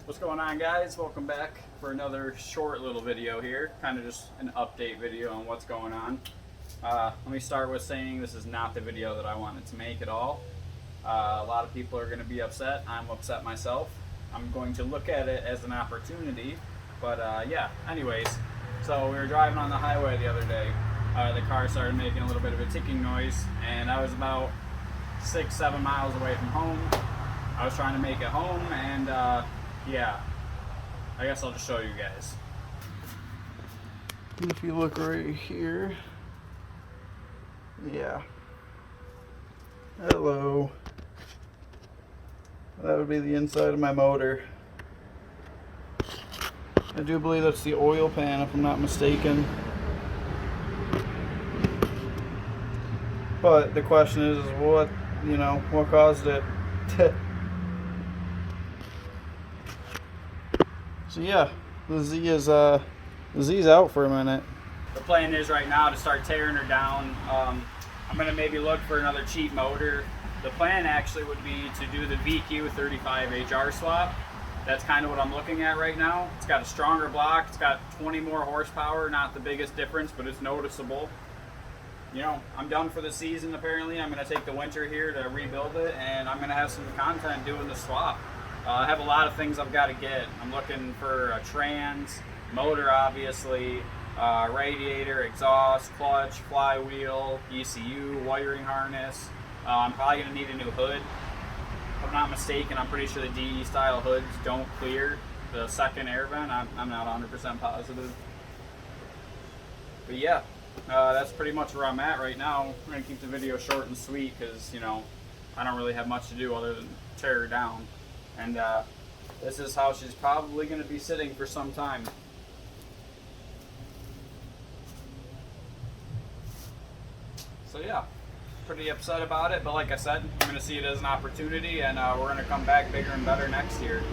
What's going on, guys? Welcome back for another short little video here, kind of just an update video on what's going on. Let me start with saying this is not the video that I wanted to make at all. A lot of people are going to be upset. I'm upset myself. I'm going to look at it as an opportunity, but yeah, anyways, so we were driving on the highway the other day. The car started making a little bit of a ticking noise, and I was about 6-7 miles away from home. I was trying to make it home, and yeah, I guess I'll just show you guys. If you look right here, yeah, hello, that would be the inside of my motor. I do believe that's the oil pan, if I'm not mistaken. But the question is what, what caused it? So yeah, the Z's out for a minute. The plan is right now to start tearing her down. I'm gonna maybe look for another cheap motor. The plan actually would be to do the VQ 35 HR swap. That's kind of what I'm looking at right now. It's got a stronger block. It's got 20 more horsepower. Not the biggest difference, but it's noticeable. I'm done for the season apparently. I'm going to take the winter here to rebuild it, and I'm going to have some content doing the swap. I have a lot of things I've got to get. I'm looking for a trans, motor obviously, radiator, exhaust, clutch, flywheel, ECU, wiring harness. I'm probably going to need a new hood. If I'm not mistaken, I'm pretty sure the DE style hoods don't clear the second air vent. I'm not 100% positive. But yeah. That's pretty much where I'm at right now. We're going to keep the video short and sweet because, I don't really have much to do other than tear her down. And this is how she's probably going to be sitting for some time. So yeah, pretty upset about it. But like I said, I'm going to see it as an opportunity, and we're going to come back bigger and better next year.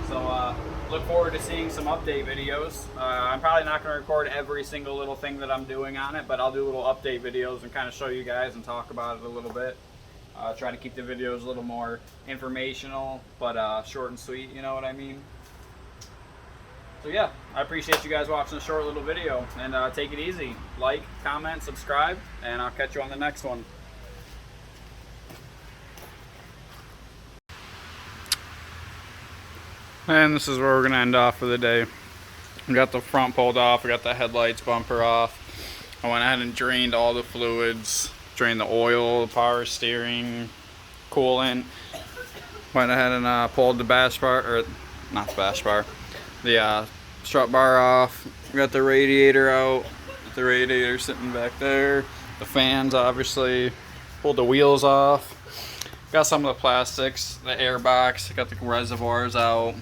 So look forward to seeing some update videos. I'm probably not going to record every single little thing that I'm doing on it, but I'll do little update videos and kind of show you guys and talk about it a little bit. Try to keep the videos a little more informational, but short and sweet, you know what I mean? So yeah, I appreciate you guys watching the short little video, and take it easy. Like, comment, subscribe, and I'll catch you on the next one. And this is where we're going to end off for the day. We got the front pulled off. We got the headlights bumper off. I went ahead and drained all the fluids. Drained the oil, the power steering, coolant. Went ahead and pulled the bash bar, or not the bash bar, the strut bar off. We got the radiator out. The radiator sitting back there. The fans, obviously. Pulled the wheels off. Got some of the plastics, the air box. Got the reservoirs out.